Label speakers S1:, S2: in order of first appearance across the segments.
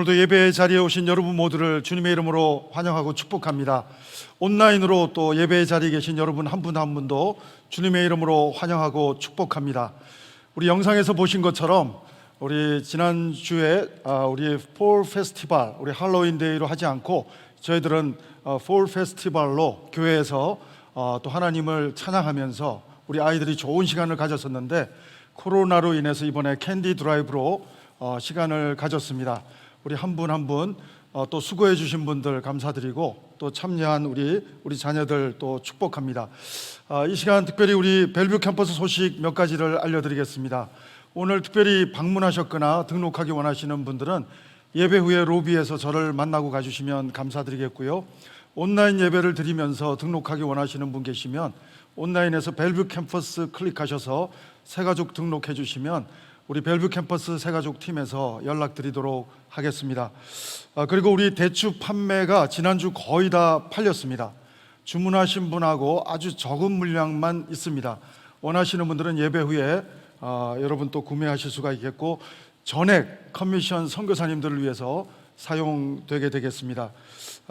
S1: 오늘도 예배 자리에 오신 여러분 모두를 주님의 이름으로 환영하고 축복합니다. 온라인으로 또 예배 자리에 계신 여러분 한 분 한 분도 주님의 이름으로 환영하고 축복합니다. 우리 영상에서 보신 것처럼 우리 지난주에 우리 폴 페스티벌, 우리 할로윈 데이로 하지 않고 저희들은 폴 페스티벌로 교회에서 또 하나님을 찬양하면서 우리 아이들이 좋은 시간을 가졌었는데, 코로나로 인해서 이번에 캔디 드라이브로 시간을 가졌습니다. 우리 한 분 한 분 또 수고해 주신 분들 감사드리고, 또 참여한 우리 자녀들 또 축복합니다. 이 시간 특별히 우리 벨뷰 캠퍼스 소식 몇 가지를 알려드리겠습니다. 오늘 특별히 방문하셨거나 등록하기 원하시는 분들은 예배 후에 로비에서 저를 만나고 가주시면 감사드리겠고요. 온라인 예배를 드리면서 등록하기 원하시는 분 계시면 온라인에서 벨뷰 캠퍼스 클릭하셔서 새가족 등록해 주시면 우리 벨뷰 캠퍼스 새가족 팀에서 연락드리도록 하겠습니다. 그리고 우리 대추 판매가 지난주 거의 다 팔렸습니다. 주문하신 분하고 아주 적은 물량만 있습니다. 원하시는 분들은 예배 후에 여러분 또 구매하실 수가 있겠고, 전액 커미션 선교사님들을 위해서 사용되게 되겠습니다.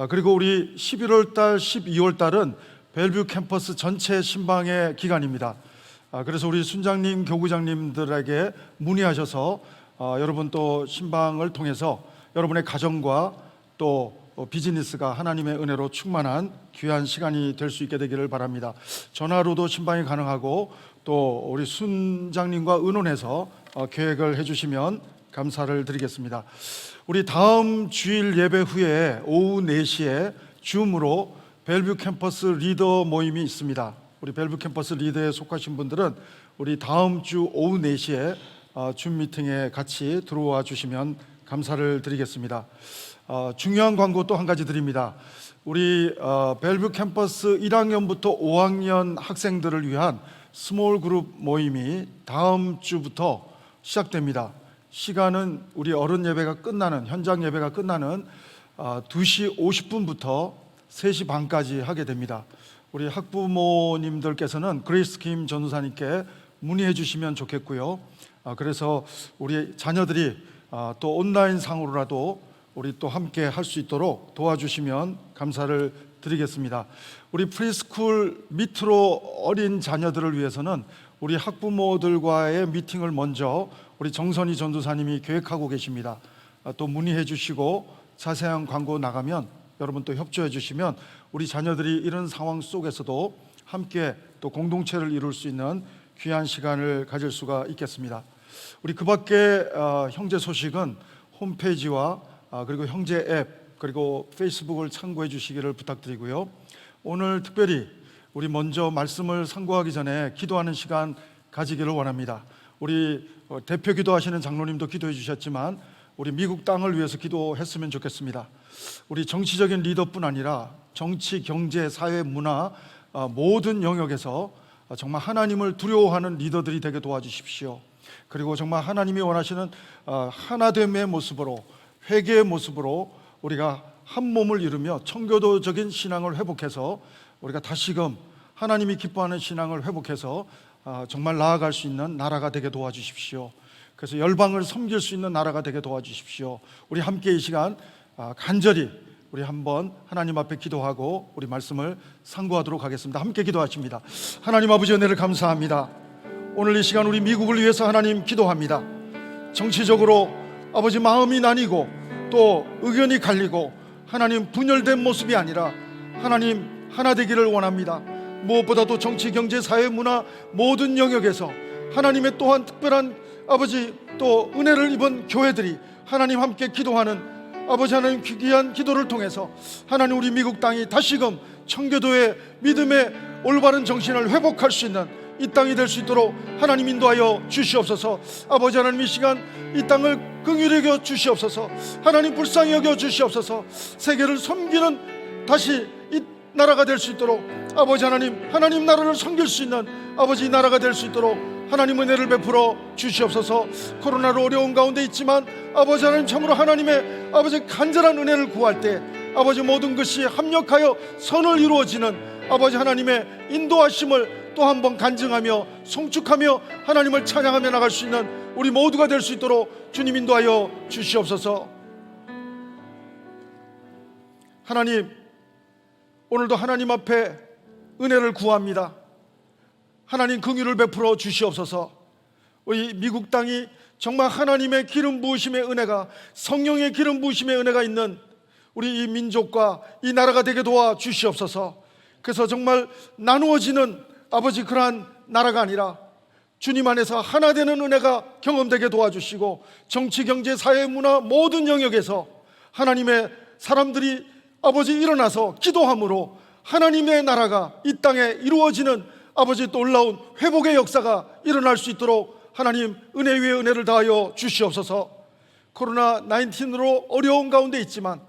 S1: 그리고 우리 11월 달, 12월 달은 벨뷰 캠퍼스 전체 신방의 기간입니다. 그래서 우리 순장님, 교구장님들에게 문의하셔서 여러분 또 신방을 통해서 여러분의 가정과 또 비즈니스가 하나님의 은혜로 충만한 귀한 시간이 될 수 있게 되기를 바랍니다. 전화로도 신방이 가능하고, 또 우리 순장님과 의논해서 계획을 해주시면 감사를 드리겠습니다. 우리 다음 주일 예배 후에 오후 4시에 줌으로 벨뷰 캠퍼스 리더 모임이 있습니다. 우리 벨뷰 캠퍼스 리더에 속하신 분들은 우리 다음 주 오후 4시에 줌 미팅에 같이 들어와 주시면 감사를 드리겠습니다. 중요한 광고 또 한 가지 드립니다. 우리 벨뷰 캠퍼스 1학년부터 5학년 학생들을 위한 스몰 그룹 모임이 다음 주부터 시작됩니다. 시간은 우리 어른 예배가 끝나는, 현장 예배가 끝나는 2시 50분부터 3시 반까지 하게 됩니다. 우리 학부모님들께서는 그레이스 김 전도사님께 문의해 주시면 좋겠고요. 그래서 우리 자녀들이 또 온라인 상으로라도 우리 또 함께 할 수 있도록 도와주시면 감사를 드리겠습니다. 우리 프리스쿨 밑으로 어린 자녀들을 위해서는 우리 학부모들과의 미팅을 먼저 우리 정선희 전도사님이 계획하고 계십니다. 또 문의해 주시고 자세한 광고 나가면 여러분 또 협조해 주시면 우리 자녀들이 이런 상황 속에서도 함께 또 공동체를 이룰 수 있는 귀한 시간을 가질 수가 있겠습니다. 우리 그 밖에 형제 소식은 홈페이지와 그리고 형제 앱, 그리고 페이스북을 참고해 주시기를 부탁드리고요. 오늘 특별히 우리 먼저 말씀을 상고하기 전에 기도하는 시간 가지기를 원합니다. 우리 대표 기도하시는 장로님도 기도해 주셨지만 우리 미국 땅을 위해서 기도했으면 좋겠습니다. 우리 정치적인 리더뿐 아니라 정치, 경제, 사회, 문화 모든 영역에서 정말 하나님을 두려워하는 리더들이 되게 도와주십시오. 그리고 정말 하나님이 원하시는 하나됨의 모습으로, 회개의 모습으로 우리가 한 몸을 이루며 청교도적인 신앙을 회복해서 우리가 다시금 하나님이 기뻐하는 신앙을 회복해서 정말 나아갈 수 있는 나라가 되게 도와주십시오. 그래서 열방을 섬길 수 있는 나라가 되게 도와주십시오. 우리 함께 이 시간 간절히 우리 한번 하나님 앞에 기도하고 우리 말씀을 상고하도록 하겠습니다. 함께 기도하십니다. 하나님 아버지, 은혜를 감사합니다. 오늘 이 시간 우리 미국을 위해서 하나님 기도합니다. 정치적으로 아버지 마음이 나뉘고 또 의견이 갈리고 하나님 분열된 모습이 아니라 하나님 하나 되기를 원합니다. 무엇보다도 정치, 경제, 사회, 문화 모든 영역에서 하나님의 또한 특별한 아버지 또 은혜를 입은 교회들이 하나님 함께 기도하는 아버지 하나님 귀한 기도를 통해서 하나님 우리 미국 땅이 다시금 청교도의 믿음의 올바른 정신을 회복할 수 있는 이 땅이 될 수 있도록 하나님 인도하여 주시옵소서. 아버지 하나님 이 시간 이 땅을 긍휼히 여겨 주시옵소서. 하나님 불쌍히 여겨 주시옵소서. 세계를 섬기는 다시 이 나라가 될 수 있도록 아버지 하나님 나라를 섬길 수 있는 아버지 이 나라가 될 수 있도록 하나님 은혜를 베풀어 주시옵소서. 코로나로 어려운 가운데 있지만 아버지 하나님 참으로 하나님의 아버지 간절한 은혜를 구할 때 아버지 모든 것이 합력하여 선을 이루어지는 아버지 하나님의 인도하심을 또 한 번 간증하며 송축하며 하나님을 찬양하며 나갈 수 있는 우리 모두가 될 수 있도록 주님 인도하여 주시옵소서. 하나님, 오늘도 하나님 앞에 은혜를 구합니다. 하나님 긍휼을 베풀어 주시옵소서. 우리 미국 땅이 정말 하나님의 기름 부으심의 은혜가, 성령의 기름 부으심의 은혜가 있는 우리 이 민족과 이 나라가 되게 도와 주시옵소서. 그래서 정말 나누어지는 아버지 그러한 나라가 아니라 주님 안에서 하나 되는 은혜가 경험되게 도와주시고, 정치, 경제, 사회, 문화 모든 영역에서 하나님의 사람들이 아버지 일어나서 기도함으로 하나님의 나라가 이 땅에 이루어지는 아버지 놀라운 회복의 역사가 일어날 수 있도록 하나님 은혜 위에 은혜를 다하여 주시옵소서. 코로나 19으로 어려운 가운데 있지만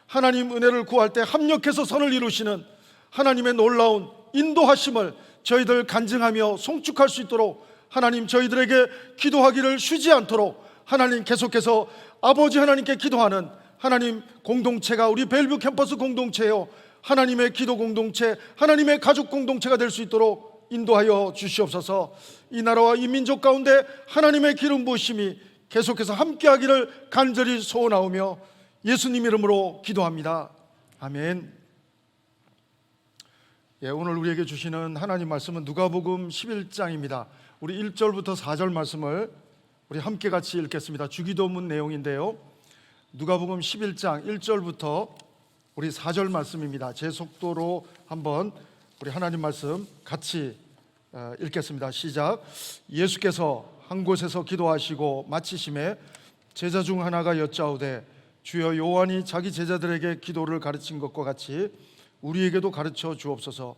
S1: 하나님 은혜를 구할 때 합력해서 선을 이루시는 하나님의 놀라운 인도하심을 저희들 간증하며 송축할 수 있도록 하나님 저희들에게 기도하기를 쉬지 않도록 하나님 계속해서 아버지 하나님께 기도하는 하나님 공동체가 우리 벨뷰 캠퍼스 공동체요, 하나님의 기도 공동체, 하나님의 가족 공동체가 될 수 있도록 인도하여 주시옵소서. 이 나라와 이 민족 가운데 하나님의 기름 부으심이 계속해서 함께하기를 간절히 소원하오며 예수님 이름으로 기도합니다. 아멘. 오늘 우리에게 주시는 하나님 말씀은 누가복음 11장입니다. 우리 1절부터 4절 말씀을 우리 함께 같이 읽겠습니다. 주기도문 내용인데요, 누가복음 11장 1절부터 우리 4절 말씀입니다. 제 속도로 한번 우리 하나님 말씀 같이 읽겠습니다. 시작. 예수께서 한 곳에서 기도하시고 마치심에 제자 중 하나가 여짜오되 주여, 요한이 자기 제자들에게 기도를 가르친 것과 같이 우리에게도 가르쳐 주옵소서.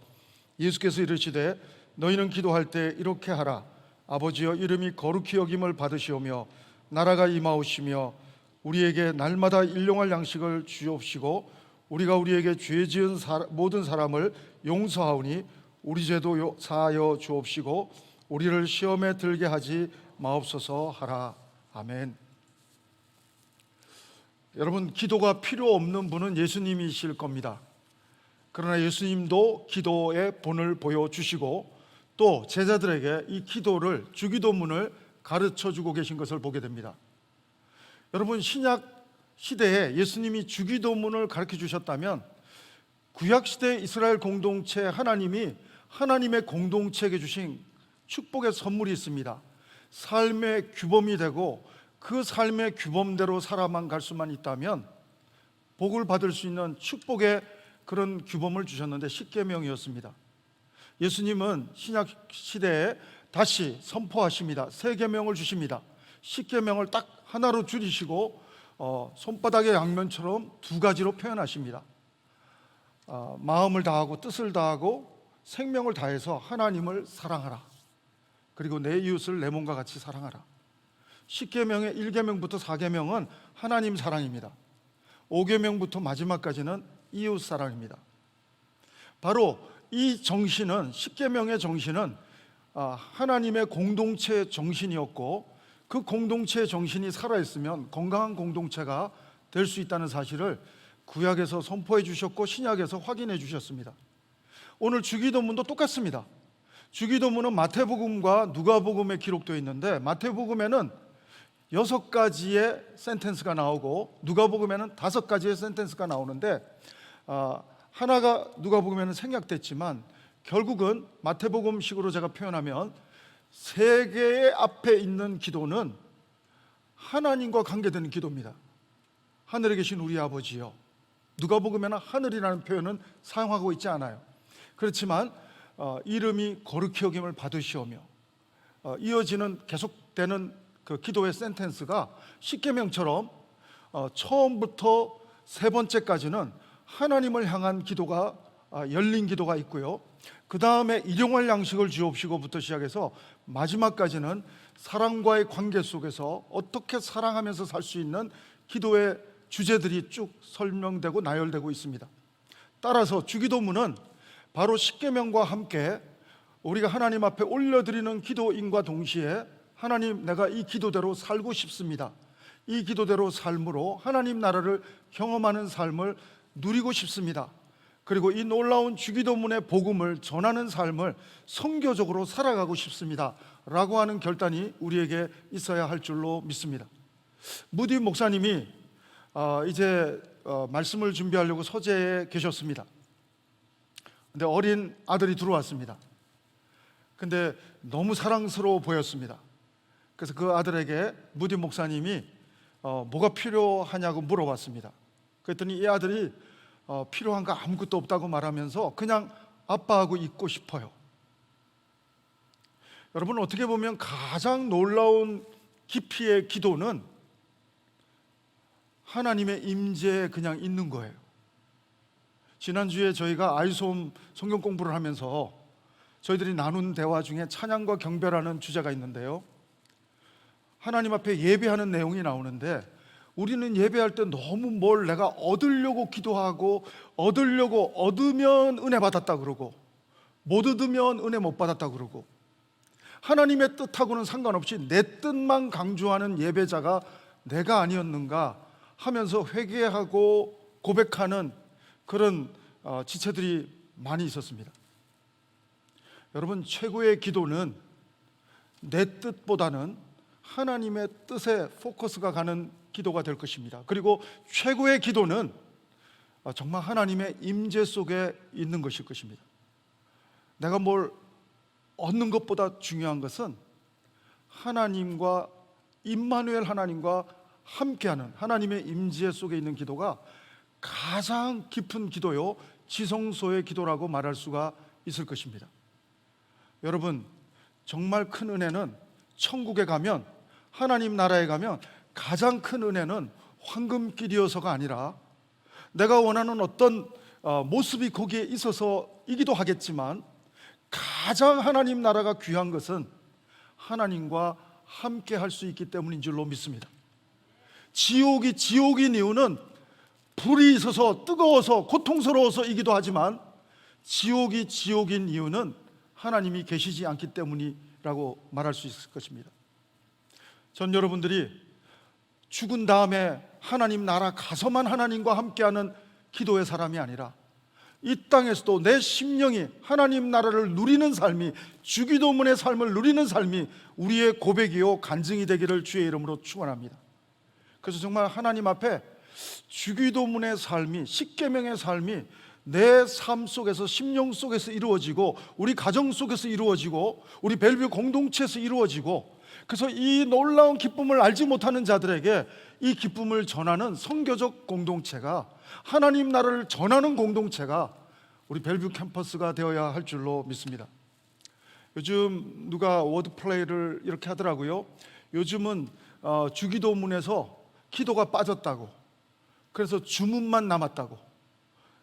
S1: 예수께서 이르시되 너희는 기도할 때 이렇게 하라. 아버지여, 이름이 거룩히 여김을 받으시오며 나라가 임하오시며 우리에게 날마다 일용할 양식을 주옵시고 우리가 우리에게 죄 지은 모든 사람을 용서하오니 우리 죄도 사하여 주옵시고 우리를 시험에 들게 하지 마옵소서 하라. 아멘. 여러분, 기도가 필요 없는 분은 예수님이실 겁니다. 그러나 예수님도 기도의 본을 보여주시고 또 제자들에게 이 기도를, 주기도문을 가르쳐주고 계신 것을 보게 됩니다. 여러분, 신약 시대에 예수님이 주기도문을 가르쳐 주셨다면 구약시대 이스라엘 공동체, 하나님이 하나님의 공동체에게 주신 축복의 선물이 있습니다. 삶의 규범이 되고 그 삶의 규범대로 살아만 갈 수만 있다면 복을 받을 수 있는 축복의 그런 규범을 주셨는데 십계명이었습니다. 예수님은 신약 시대에 다시 선포하십니다. 새 계명을 주십니다. 십계명을 딱 하나로 줄이시고 손바닥의 양면처럼 두 가지로 표현하십니다. 마음을 다하고 뜻을 다하고 생명을 다해서 하나님을 사랑하라. 그리고 내 이웃을 내 몸과 같이 사랑하라. 십계명의 1계명부터 4계명은 하나님 사랑입니다. 5계명부터 마지막까지는 이웃 사랑입니다. 바로 이 정신은, 십계명의 정신은 하나님의 공동체의 정신이었고, 그 공동체의 정신이 살아있으면 건강한 공동체가 될 수 있다는 사실을 구약에서 선포해 주셨고 신약에서 확인해 주셨습니다. 오늘 주기도문도 똑같습니다. 주기도문은 마태복음과 누가복음에 기록되어 있는데 마태복음에는 6가지의 센텐스가 나오고 누가복음에는 5가지의 센텐스가 나오는데 하나가 누가복음에는 생략됐지만 결국은 마태복음식으로 제가 표현하면 세계의 앞에 있는 기도는 하나님과 관계되는 기도입니다. 하늘에 계신 우리 아버지요. 누가복음에는 하늘이라는 표현은 사용하고 있지 않아요. 그렇지만 이름이 거룩히 여김을 받으시오며 이어지는 계속되는 그 기도의 센텐스가 십계명처럼 처음부터 세 번째까지는 하나님을 향한 기도가 열린 기도가 있고요. 그 다음에 일용할 양식을 주옵시고부터 시작해서 마지막까지는 사랑과의 관계 속에서 어떻게 사랑하면서 살 수 있는 기도의 주제들이 쭉 설명되고 나열되고 있습니다. 따라서 주기도문은 바로 십계명과 함께 우리가 하나님 앞에 올려드리는 기도인과 동시에 하나님, 내가 이 기도대로 살고 싶습니다. 이 기도대로 삶으로 하나님 나라를 경험하는 삶을 누리고 싶습니다. 그리고 이 놀라운 주기도문의 복음을 전하는 삶을 선교적으로 살아가고 싶습니다 라고 하는 결단이 우리에게 있어야 할 줄로 믿습니다. 무디 목사님이 이제 말씀을 준비하려고 서재에 계셨습니다. 근데 어린 아들이 들어왔습니다. 근데 너무 사랑스러워 보였습니다. 그래서 그 아들에게 무디 목사님이 뭐가 필요하냐고 물어봤습니다. 그랬더니 이 아들이 필요한 거 아무것도 없다고 말하면서 그냥 아빠하고 있고 싶어요. 여러분, 어떻게 보면 가장 놀라운 깊이의 기도는 하나님의 임재에 그냥 있는 거예요. 지난주에 저희가 아이솜 성경 공부를 하면서 저희들이 나눈 대화 중에 찬양과 경배라는 주제가 있는데요, 하나님 앞에 예배하는 내용이 나오는데, 우리는 예배할 때 너무 뭘 내가 얻으려고 기도하고, 얻으려고, 얻으면 은혜 받았다 그러고, 못 얻으면 은혜 못 받았다 그러고, 하나님의 뜻하고는 상관없이 내 뜻만 강조하는 예배자가 내가 아니었는가 하면서 회개하고 고백하는 그런 지체들이 많이 있었습니다. 여러분, 최고의 기도는 내 뜻보다는 하나님의 뜻에 포커스가 가는 기도가 될 것입니다. 그리고 최고의 기도는 정말 하나님의 임재 속에 있는 것일 것입니다. 내가 뭘 얻는 것보다 중요한 것은 하나님과, 임마누엘 하나님과 함께하는 하나님의 임재 속에 있는 기도가 가장 깊은 기도요, 지성소의 기도라고 말할 수가 있을 것입니다. 여러분, 정말 큰 은혜는 천국에 가면, 하나님 나라에 가면 가장 큰 은혜는 황금길이어서가 아니라, 내가 원하는 어떤 모습이 거기에 있어서이기도 하겠지만, 가장 하나님 나라가 귀한 것은 하나님과 함께 할 수 있기 때문인 줄로 믿습니다. 지옥이 지옥인 이유는 불이 있어서 뜨거워서 고통스러워서이기도 하지만, 지옥이 지옥인 이유는 하나님이 계시지 않기 때문이라고 말할 수 있을 것입니다. 전 여러분들이 죽은 다음에 하나님 나라 가서만 하나님과 함께하는 기도의 사람이 아니라, 이 땅에서도 내 심령이 하나님 나라를 누리는 삶이, 주기도문의 삶을 누리는 삶이 우리의 고백이요 간증이 되기를 주의 이름으로 축원합니다. 그래서 정말 하나님 앞에 주기도문의 삶이, 십계명의 삶이 내 삶 속에서, 심령 속에서 이루어지고, 우리 가정 속에서 이루어지고, 우리 벨뷰 공동체에서 이루어지고, 그래서 이 놀라운 기쁨을 알지 못하는 자들에게 이 기쁨을 전하는 선교적 공동체가, 하나님 나라를 전하는 공동체가 우리 벨뷰 캠퍼스가 되어야 할 줄로 믿습니다. 요즘 누가 워드플레이를 이렇게 하더라고요. 요즘은 주기도문에서 기도가 빠졌다고, 그래서 주문만 남았다고,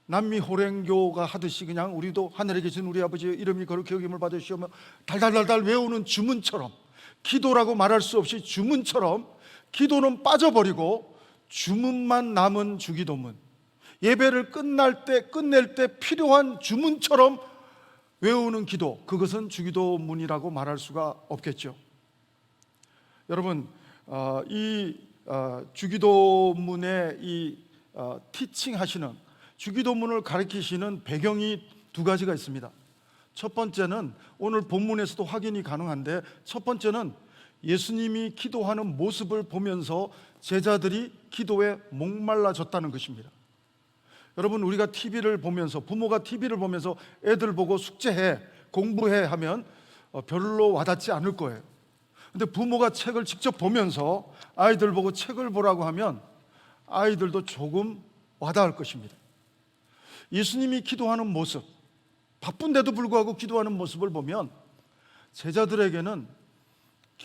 S1: 남미 호랭교가 하듯이 그냥 우리도 하늘에 계신 우리 아버지 이름이 거룩히 여김을 받으시오며 달달달달 외우는 주문처럼, 기도라고 말할 수 없이 주문처럼 기도는 빠져버리고 주문만 남은 주기도문, 예배를 끝낼 때 필요한 주문처럼 외우는 기도, 그것은 주기도문이라고 말할 수가 없겠죠. 여러분, 이 주기도문의 이 티칭 하시는, 주기도문을 가르치시는 배경이 두 가지가 있습니다. 첫 번째는 오늘 본문에서도 확인이 가능한데, 첫 번째는 예수님이 기도하는 모습을 보면서 제자들이 기도에 목말라졌다는 것입니다. 여러분, 우리가 TV를 보면서, 부모가 TV를 보면서 애들 보고 숙제해, 공부해 하면 별로 와닿지 않을 거예요. 근데 부모가 책을 직접 보면서 아이들 보고 책을 보라고 하면 아이들도 조금 와닿을 것입니다. 예수님이 기도하는 모습, 바쁜데도 불구하고 기도하는 모습을 보면 제자들에게는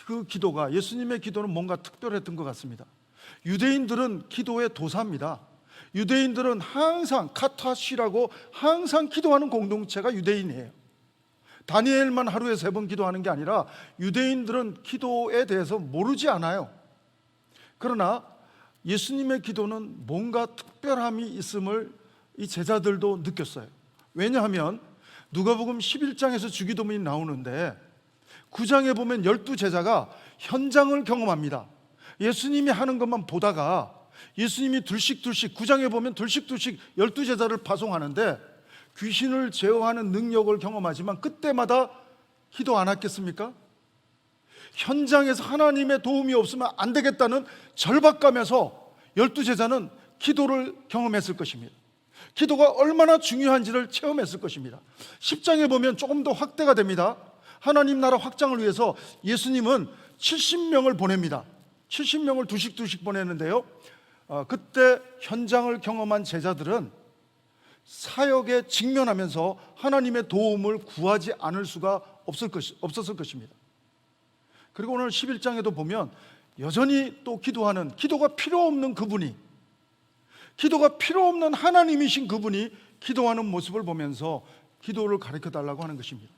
S1: 그 기도가, 예수님의 기도는 뭔가 특별했던 것 같습니다. 유대인들은 기도의 도사입니다. 유대인들은 항상 카타시라고 항상 기도하는 공동체가 유대인이에요. 다니엘만 하루에 3번 기도하는 게 아니라 유대인들은 기도에 대해서 모르지 않아요. 그러나 예수님의 기도는 뭔가 특별함이 있음을 이 제자들도 느꼈어요. 왜냐하면 누가복음 11장에서 주기도문이 나오는데 9장에 보면 12제자가 현장을 경험합니다. 예수님이 하는 것만 보다가 예수님이 둘씩 9장에 보면 둘씩 12제자를 파송하는데 귀신을 제어하는 능력을 경험하지만 그때마다 기도 안 했겠습니까? 현장에서 하나님의 도움이 없으면 안 되겠다는 절박감에서 12제자는 기도를 경험했을 것입니다. 기도가 얼마나 중요한지를 체험했을 것입니다. 10장에 보면 조금 더 확대가 됩니다. 하나님 나라 확장을 위해서 예수님은 70명을 보냅니다. 70명을 두씩 보내는데요, 그때 현장을 경험한 제자들은 사역에 직면하면서 하나님의 도움을 구하지 않을 수가 없었을 것입니다. 그리고 오늘 11장에도 보면 여전히 또 기도하는, 기도가 필요 없는 그분이, 기도가 필요 없는 하나님이신 그분이 기도하는 모습을 보면서 기도를 가르쳐 달라고 하는 것입니다.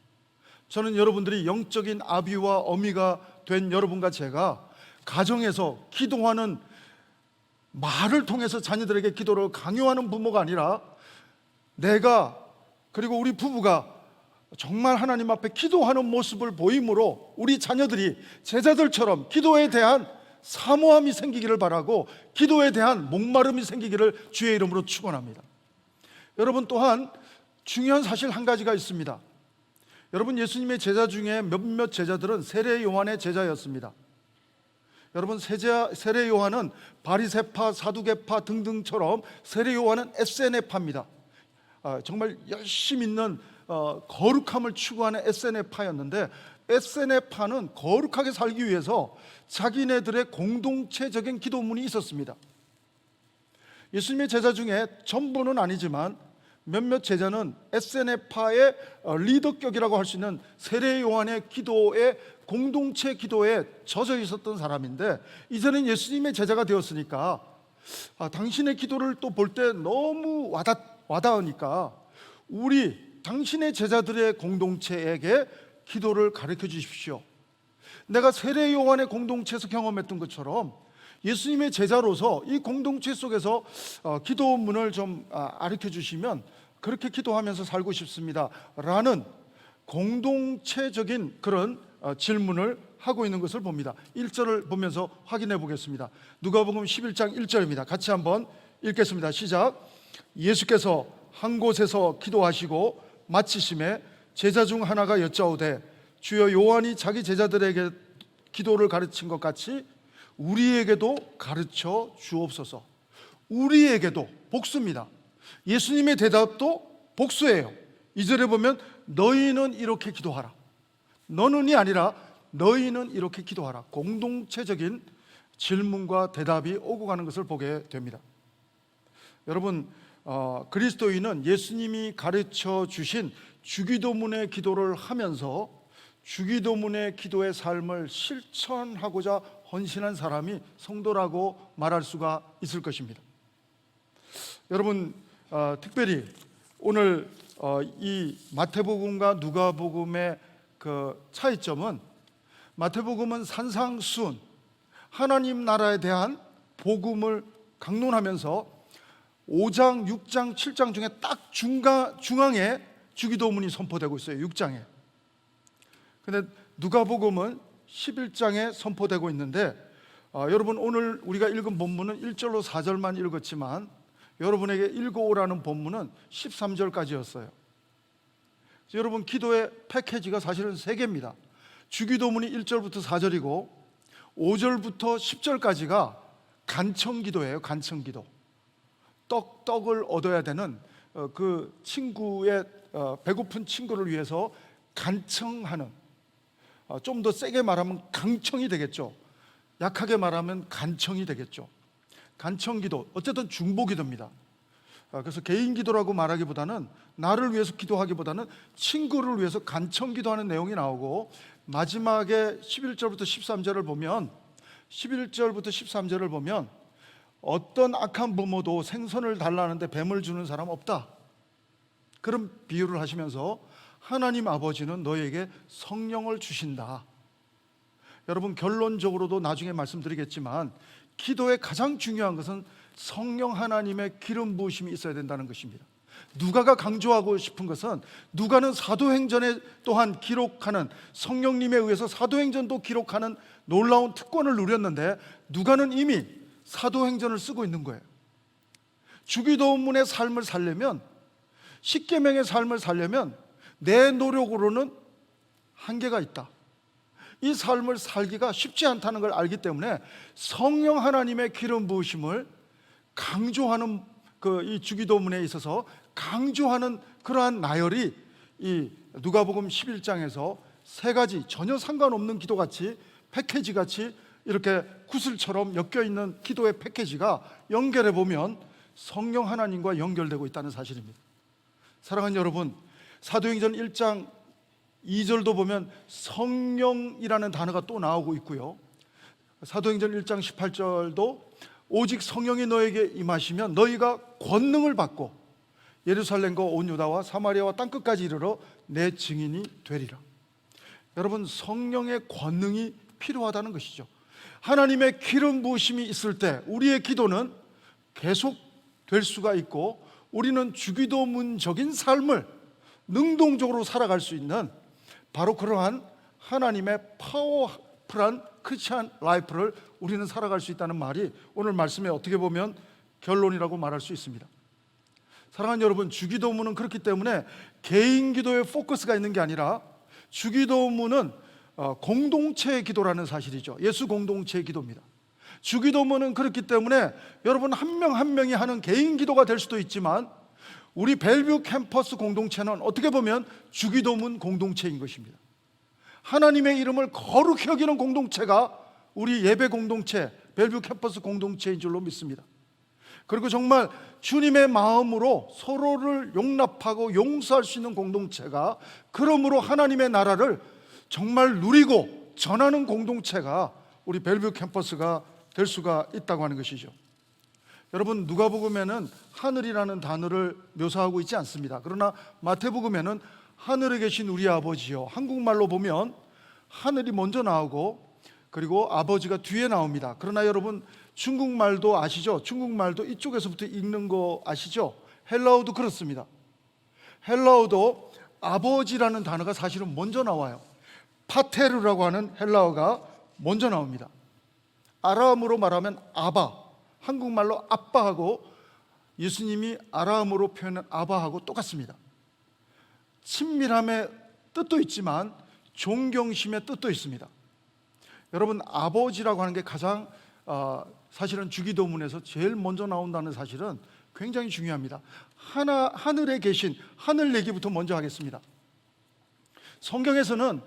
S1: 저는 여러분들이 영적인 아비와 어미가 된 여러분과 제가 가정에서 기도하는, 말을 통해서 자녀들에게 기도를 강요하는 부모가 아니라 내가, 그리고 우리 부부가 정말 하나님 앞에 기도하는 모습을 보임으로 우리 자녀들이 제자들처럼 기도에 대한 사모함이 생기기를 바라고 기도에 대한 목마름이 생기기를 주의 이름으로 축원합니다. 여러분, 또한 중요한 사실 한 가지가 있습니다. 여러분, 예수님의 제자 중에 몇몇 제자들은 세례 요한의 제자였습니다. 여러분, 세례 요한은 바리새파, 사두개파 등등처럼 세례 요한은 에세네파입니다. 정말 열심 있는 거룩함을 추구하는 에세네파였는데, 에세네파는 거룩하게 살기 위해서 자기네들의 공동체적인 기도문이 있었습니다. 예수님의 제자 중에 전부는 아니지만 몇몇 제자는 에세네파의 리더격이라고 할 수 있는 세례 요한의 기도에, 공동체 기도에 젖어 있었던 사람인데, 이제는 예수님의 제자가 되었으니까 당신의 기도를 또 볼 때 너무 와닿으니까 당신의 제자들의 공동체에게 기도를 가르쳐 주십시오. 내가 세례 요한의 공동체에서 경험했던 것처럼 예수님의 제자로서 이 공동체 속에서 기도문을 좀 가르쳐 주시면 그렇게 기도하면서 살고 싶습니다 라는 공동체적인 그런 질문을 하고 있는 것을 봅니다. 1절을 보면서 확인해 보겠습니다. 누가복음 11장 1절입니다. 같이 한번 읽겠습니다. 시작. 예수께서 한 곳에서 기도하시고 마치심에 제자 중 하나가 여짜오되, 주여, 요한이 자기 제자들에게 기도를 가르친 것 같이 우리에게도 가르쳐 주옵소서. 우리에게도, 복수입니다. 예수님의 대답도 복수예요. 2절에 보면 너희는 이렇게 기도하라. 너는이 아니라 너희는 이렇게 기도하라. 공동체적인 질문과 대답이 오고 가는 것을 보게 됩니다. 여러분, 그리스도인은 예수님이 가르쳐 주신 주기도문의 기도를 하면서 주기도문의 기도의 삶을 실천하고자 헌신한 사람이 성도라고 말할 수가 있을 것입니다. 여러분, 특별히 오늘 이 마태복음과 누가복음의 그 차이점은, 마태복음은 산상수훈, 하나님 나라에 대한 복음을 강론하면서 5장, 6장, 7장 중에 딱 중앙에 주기도문이 선포되고 있어요. 6장에. 근데 누가복음은 11장에 선포되고 있는데, 여러분, 오늘 우리가 읽은 본문은 1절로 4절만 읽었지만 여러분에게 읽어오라는 본문은 13절까지였어요. 여러분, 기도의 패키지가 사실은 3개입니다. 주기도문이 1절부터 4절이고 5절부터 10절까지가 간청기도예요. 간청기도. 떡을 얻어야 되는 그 친구의, 배고픈 친구를 위해서 간청하는, 좀 더 세게 말하면 강청이 되겠죠. 약하게 말하면 간청이 되겠죠. 간청기도, 어쨌든 중보기도입니다. 그래서 개인기도라고 말하기보다는, 나를 위해서 기도하기보다는 친구를 위해서 간청기도하는 내용이 나오고, 마지막에 11절부터 13절을 보면, 11절부터 13절을 보면 어떤 악한 부모도 생선을 달라는데 뱀을 주는 사람 없다, 그런 비유를 하시면서 하나님 아버지는 너에게 성령을 주신다. 여러분, 결론적으로도 나중에 말씀드리겠지만 기도의 가장 중요한 것은 성령 하나님의 기름 부으심이 있어야 된다는 것입니다. 누가가 강조하고 싶은 것은, 누가는 사도행전에 또한 기록하는, 성령님에 의해서 사도행전도 기록하는 놀라운 특권을 누렸는데, 누가는 이미 사도행전을 쓰고 있는 거예요. 주기도문의 삶을 살려면, 십계명의 삶을 살려면 내 노력으로는 한계가 있다. 이 삶을 살기가 쉽지 않다는 걸 알기 때문에 성령 하나님의 기름 부으심을 강조하는 이 주기도문에 있어서 강조하는 그러한 나열이 이 누가복음 11장에서 세 가지 전혀 상관없는 기도같이 패키지같이 이렇게 구슬처럼 엮여있는 기도의 패키지가 연결해 보면 성령 하나님과 연결되고 있다는 사실입니다. 사랑하는 여러분, 사도행전 1장 2절도 보면 성령이라는 단어가 또 나오고 있고요, 사도행전 1장 18절도 오직 성령이 너에게 임하시면 너희가 권능을 받고 예루살렘과 온 유다와 사마리아와 땅끝까지 이르러 내 증인이 되리라. 여러분, 성령의 권능이 필요하다는 것이죠. 하나님의 기름 부으심이 있을 때 우리의 기도는 계속 될 수가 있고 우리는 주기도문적인 삶을 능동적으로 살아갈 수 있는 바로 그러한 하나님의 파워풀한 크리스찬 라이프를 우리는 살아갈 수 있다는 말이 오늘 말씀에 어떻게 보면 결론이라고 말할 수 있습니다. 사랑하는 여러분, 주기도문은 그렇기 때문에 개인 기도에 포커스가 있는 게 아니라 주기도문은 공동체의 기도라는 사실이죠. 예수 공동체의 기도입니다. 주기도문은 그렇기 때문에 여러분 한 명 한 명이 하는 개인 기도가 될 수도 있지만 우리 벨뷰 캠퍼스 공동체는 어떻게 보면 주기도문 공동체인 것입니다. 하나님의 이름을 거룩히 여기는 공동체가 우리 예배 공동체, 벨뷰 캠퍼스 공동체인 줄로 믿습니다. 그리고 정말 주님의 마음으로 서로를 용납하고 용서할 수 있는 공동체가, 그러므로 하나님의 나라를 정말 누리고 전하는 공동체가 우리 벨뷰 캠퍼스가 될 수가 있다고 하는 것이죠. 여러분, 누가복음에는 하늘이라는 단어를 묘사하고 있지 않습니다. 그러나 마태복음에는 하늘에 계신 우리 아버지요, 한국말로 보면 하늘이 먼저 나오고 그리고 아버지가 뒤에 나옵니다. 그러나 여러분, 중국말도 아시죠? 중국말도 이쪽에서부터 읽는 거 아시죠? 헬라어도 그렇습니다. 헬라어도 아버지라는 단어가 사실은 먼저 나와요. 파테르라고 하는 헬라어가 먼저 나옵니다. 아람어로 말하면 아바, 한국말로 아빠하고 예수님이 아람어로 표현한 아바하고 똑같습니다. 친밀함의 뜻도 있지만 존경심의 뜻도 있습니다. 여러분, 아버지라고 하는 게 가장 사실은 주기도문에서 제일 먼저 나온다는 사실은 굉장히 중요합니다. 하늘에 계신, 하늘 얘기부터 먼저 하겠습니다. 성경에서는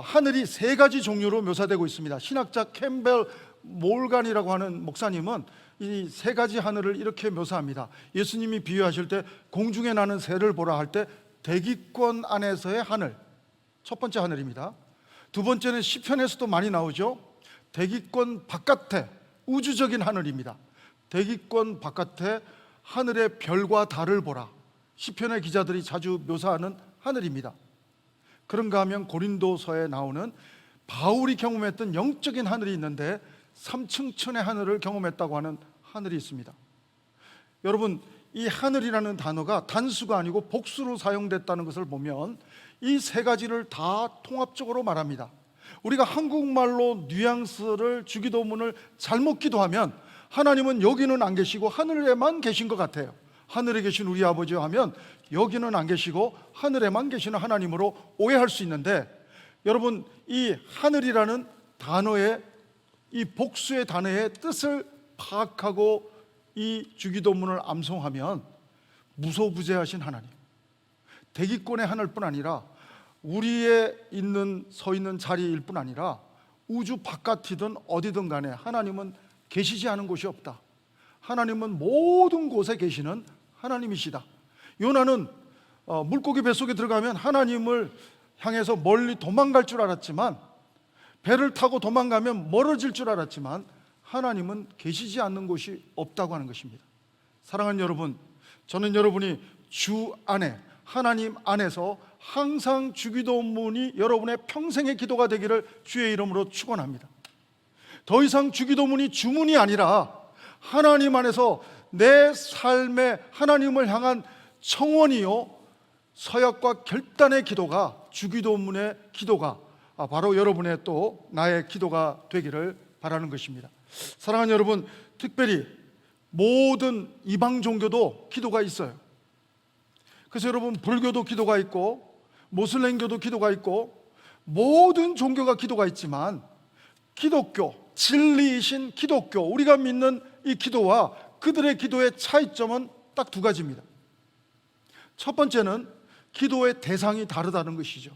S1: 하늘이 세 가지 종류로 묘사되고 있습니다. 신학자 캠벨 몰간이라고 하는 목사님은 이 세 가지 하늘을 이렇게 묘사합니다. 예수님이 비유하실 때 공중에 나는 새를 보라 할 때 대기권 안에서의 하늘, 첫 번째 하늘입니다. 두 번째는 시편에서도 많이 나오죠. 대기권 바깥에 우주적인 하늘입니다. 대기권 바깥에 하늘의 별과 달을 보라, 시편의 기자들이 자주 묘사하는 하늘입니다. 그런가 하면 고린도서에 나오는 바울이 경험했던 영적인 하늘이 있는데 3층천의 하늘을 경험했다고 하는 하늘이 있습니다. 여러분, 이 하늘이라는 단어가 단수가 아니고 복수로 사용됐다는 것을 보면 이 세 가지를 다 통합적으로 말합니다. 우리가 한국말로 뉘앙스를, 주기도문을 잘못 기도하면 하나님은 여기는 안 계시고 하늘에만 계신 것 같아요. 하늘에 계신 우리 아버지 하면 여기는 안 계시고 하늘에만 계시는 하나님으로 오해할 수 있는데, 여러분, 이 하늘이라는 단어의, 이 복수의 단어의 뜻을 파악하고 이 주기도문을 암송하면 무소부재하신 하나님, 대기권의 하늘뿐 아니라 우리의 서 있는 자리일 뿐 아니라 우주 바깥이든 어디든 간에 하나님은 계시지 않은 곳이 없다. 하나님은 모든 곳에 계시는 하나님이시다. 요나는 물고기 뱃속에 들어가면 하나님을 향해서 멀리 도망갈 줄 알았지만, 배를 타고 도망가면 멀어질 줄 알았지만 하나님은 계시지 않는 곳이 없다고 하는 것입니다. 사랑하는 여러분, 저는 여러분이 주 안에, 하나님 안에서 항상 주기도문이 여러분의 평생의 기도가 되기를 주의 이름으로 축원합니다. 더 이상 주기도문이 주문이 아니라 하나님 안에서 내 삶의 하나님을 향한 청원이요, 서약과 결단의 기도가, 주기도문의 기도가 바로 여러분의 또 나의 기도가 되기를 바라는 것입니다. 사랑하는 여러분, 특별히 모든 이방 종교도 기도가 있어요. 그래서 여러분, 불교도 기도가 있고 모슬렘교도 기도가 있고 모든 종교가 기도가 있지만 기독교, 진리이신 기독교, 우리가 믿는 이 기도와 그들의 기도의 차이점은 딱 두 가지입니다. 첫 번째는 기도의 대상이 다르다는 것이죠.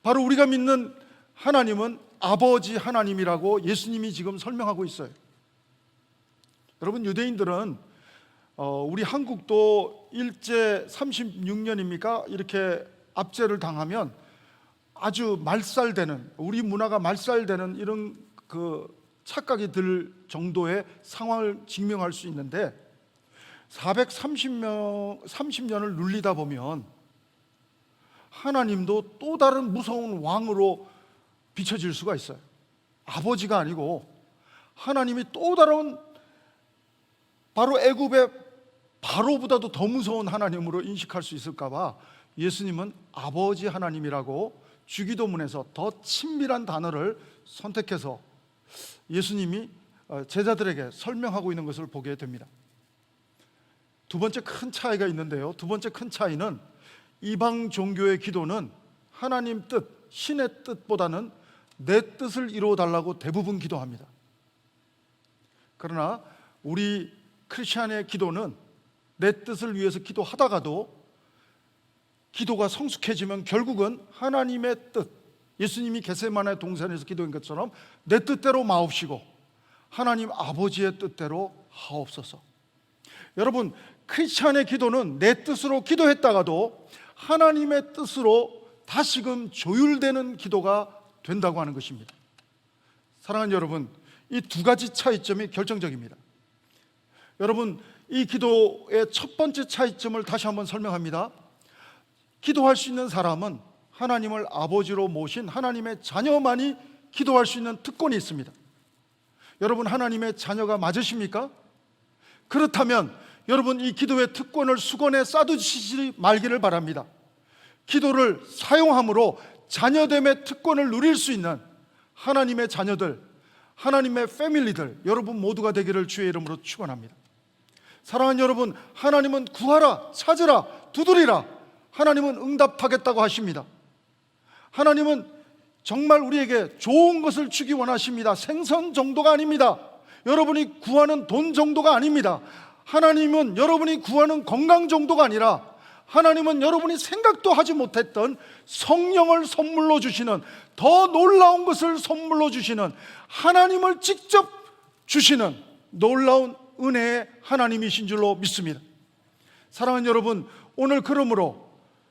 S1: 바로 우리가 믿는 하나님은 아버지 하나님이라고 예수님이 지금 설명하고 있어요. 여러분, 유대인들은 우리 한국도 일제 36년입니까? 이렇게 압제를 당하면 아주 말살되는, 우리 문화가 말살되는 이런 착각이 들 정도의 상황을 증명할 수 있는데, 430년을 눌리다 보면 하나님도 또 다른 무서운 왕으로 비춰질 수가 있어요. 아버지가 아니고 하나님이 또 다른, 바로 애굽의 바로보다도 더 무서운 하나님으로 인식할 수 있을까 봐 예수님은 아버지 하나님이라고 주기도문에서 더 친밀한 단어를 선택해서 예수님이 제자들에게 설명하고 있는 것을 보게 됩니다. 두 번째 큰 차이가 있는데요, 두 번째 큰 차이는 이방 종교의 기도는 하나님 뜻, 신의 뜻보다는 내 뜻을 이루어 달라고 대부분 기도합니다. 그러나 우리 크리스찬의 기도는 내 뜻을 위해서 기도하다가도 기도가 성숙해지면 결국은 하나님의 뜻, 예수님이 겟세마네 동산에서 기도한 것처럼 내 뜻대로 마옵시고 하나님 아버지의 뜻대로 하옵소서. 여러분, 크리스찬의 기도는 내 뜻으로 기도했다가도 하나님의 뜻으로 다시금 조율되는 기도가 된다고 하는 것입니다. 사랑하는 여러분, 이 두 가지 차이점이 결정적입니다. 여러분, 이 기도의 첫 번째 차이점을 다시 한번 설명합니다. 기도할 수 있는 사람은 하나님을 아버지로 모신 하나님의 자녀만이 기도할 수 있는 특권이 있습니다. 여러분, 하나님의 자녀가 맞으십니까? 그렇다면 여러분, 이 기도의 특권을 수건에 싸두시지 말기를 바랍니다. 기도를 사용함으로 자녀됨의 특권을 누릴 수 있는 하나님의 자녀들, 하나님의 패밀리들, 여러분 모두가 되기를 주의 이름으로 축원합니다. 사랑하는 여러분, 하나님은 구하라, 찾으라, 두드리라, 하나님은 응답하겠다고 하십니다. 하나님은 정말 우리에게 좋은 것을 주기 원하십니다. 생선 정도가 아닙니다. 여러분이 구하는 돈 정도가 아닙니다. 하나님은 여러분이 구하는 건강 정도가 아니라 하나님은 여러분이 생각도 하지 못했던 성령을 선물로 주시는, 더 놀라운 것을 선물로 주시는, 하나님을 직접 주시는 놀라운 은혜의 하나님이신 줄로 믿습니다. 사랑하는 여러분, 오늘 그러므로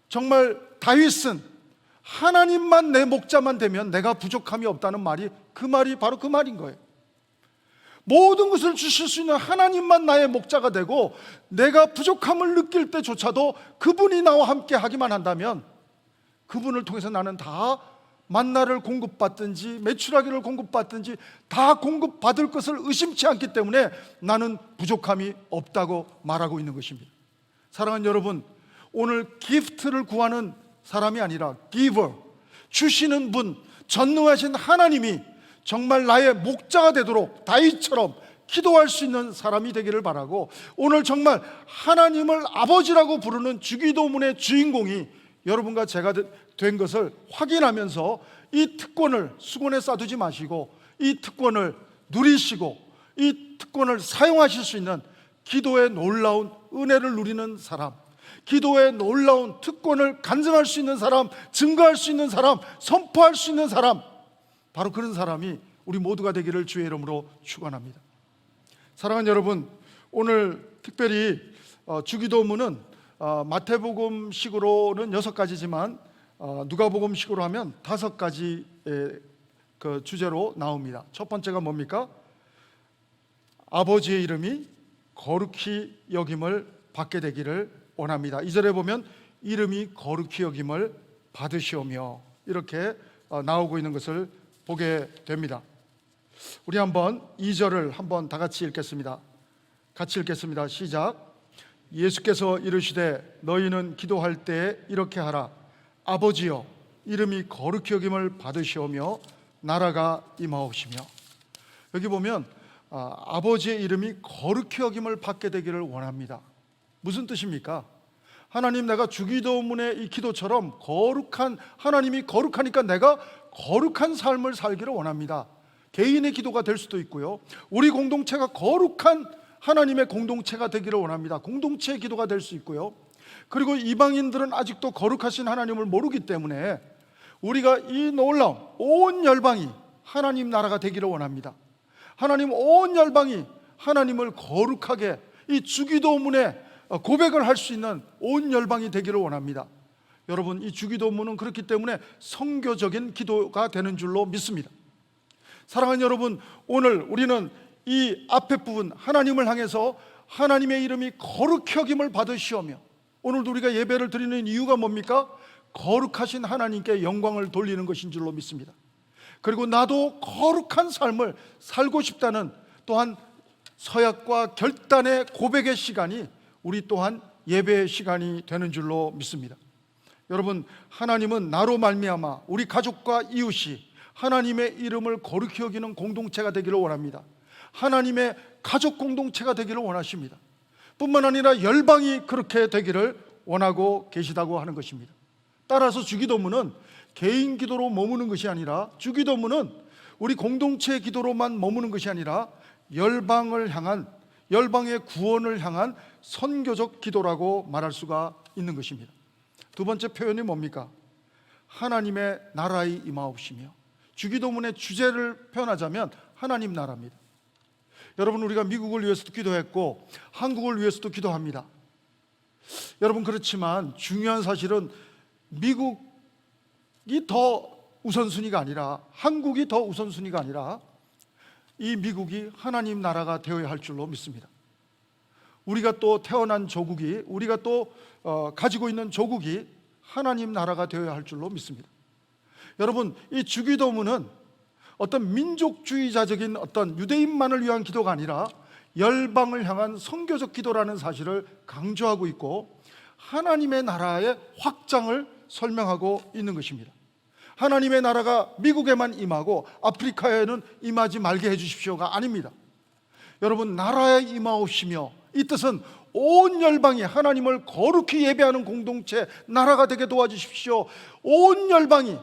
S1: 정말 다윗은 하나님만 내 목자만 되면 내가 부족함이 없다는 말이 바로 그 말인 거예요. 모든 것을 주실 수 있는 하나님만 나의 목자가 되고 내가 부족함을 느낄 때조차도 그분이 나와 함께 하기만 한다면 그분을 통해서 나는 다 만나를 공급받든지 메추라기를 공급받든지 다 공급받을 것을 의심치 않기 때문에 나는 부족함이 없다고 말하고 있는 것입니다. 사랑하는 여러분, 오늘 기프트를 구하는 사람이 아니라 giver, 주시는 분, 전능하신 하나님이 정말 나의 목자가 되도록 다윗처럼 기도할 수 있는 사람이 되기를 바라고, 오늘 정말 하나님을 아버지라고 부르는 주기도문의 주인공이 여러분과 제가 된 것을 확인하면서 이 특권을 수건에 싸두지 마시고 이 특권을 누리시고 이 특권을 사용하실 수 있는 기도의 놀라운 은혜를 누리는 사람, 기도의 놀라운 특권을 간증할 수 있는 사람, 증거할 수 있는 사람, 선포할 수 있는 사람, 바로 그런 사람이 우리 모두가 되기를 주의 이름으로 축원합니다. 사랑하는 여러분, 오늘 특별히 주기도문은 마태복음식으로는 6가지지만 누가복음식으로 하면 5가지의 그 주제로 나옵니다. 첫 번째가 뭡니까? 아버지의 이름이 거룩히 여김을 받게 되기를 원합니다. 2절에 보면 이름이 거룩히 여김을 받으시오며 이렇게 나오고 있는 것을 보게 됩니다. 우리 한번 2절을 한번 다 같이 읽겠습니다. 같이 읽겠습니다. 시작. 예수께서 이르시되 너희는 기도할 때 이렇게 하라. 아버지여, 이름이 거룩히 여김을 받으시오며 나라가 임하옵시며. 여기 보면 아버지의 이름이 거룩히 여김을 받게 되기를 원합니다. 무슨 뜻입니까? 하나님, 내가 주기도문의 이 기도처럼 거룩한, 하나님이 거룩하니까 내가 거룩한 삶을 살기를 원합니다. 개인의 기도가 될 수도 있고요, 우리 공동체가 거룩한 하나님의 공동체가 되기를 원합니다. 공동체의 기도가 될 수 있고요. 그리고 이방인들은 아직도 거룩하신 하나님을 모르기 때문에 우리가 이 놀라운 온 열방이 하나님 나라가 되기를 원합니다. 하나님 온 열방이 하나님을 거룩하게 이 주기도문에 고백을 할 수 있는 온 열방이 되기를 원합니다. 여러분, 이 주기도문은 그렇기 때문에 성교적인 기도가 되는 줄로 믿습니다. 사랑하는 여러분, 오늘 우리는 이 앞에 부분 하나님을 향해서 하나님의 이름이 거룩히 여김을 받으시오며, 오늘도 우리가 예배를 드리는 이유가 뭡니까? 거룩하신 하나님께 영광을 돌리는 것인 줄로 믿습니다. 그리고 나도 거룩한 삶을 살고 싶다는 또한 서약과 결단의 고백의 시간이 우리 또한 예배의 시간이 되는 줄로 믿습니다. 여러분, 하나님은 나로 말미암아 우리 가족과 이웃이 하나님의 이름을 거룩히 여기는 공동체가 되기를 원합니다. 하나님의 가족 공동체가 되기를 원하십니다. 뿐만 아니라 열방이 그렇게 되기를 원하고 계시다고 하는 것입니다. 따라서 주기도문은 개인 기도로 머무는 것이 아니라, 주기도문은 우리 공동체의 기도로만 머무는 것이 아니라 열방을 향한, 열방의 구원을 향한 선교적 기도라고 말할 수가 있는 것입니다. 두 번째 표현이 뭡니까? 하나님의 나라의 임하옵시며. 주기도문의 주제를 표현하자면 하나님 나라입니다. 여러분, 우리가 미국을 위해서도 기도했고 한국을 위해서도 기도합니다. 여러분, 그렇지만 중요한 사실은 미국이 더 우선순위가 아니라, 한국이 더 우선순위가 아니라 이 미국이 하나님 나라가 되어야 할 줄로 믿습니다. 우리가 또 태어난 조국이, 우리가 또 가지고 있는 조국이 하나님 나라가 되어야 할 줄로 믿습니다. 여러분, 이 주기도문은 어떤 민족주의자적인 어떤 유대인만을 위한 기도가 아니라 열방을 향한 선교적 기도라는 사실을 강조하고 있고, 하나님의 나라의 확장을 설명하고 있는 것입니다. 하나님의 나라가 미국에만 임하고 아프리카에는 임하지 말게 해주십시오가 아닙니다. 여러분, 나라에 임하옵시며, 이 뜻은 온 열방이 하나님을 거룩히 예배하는 공동체, 나라가 되게 도와주십시오. 온 열방이,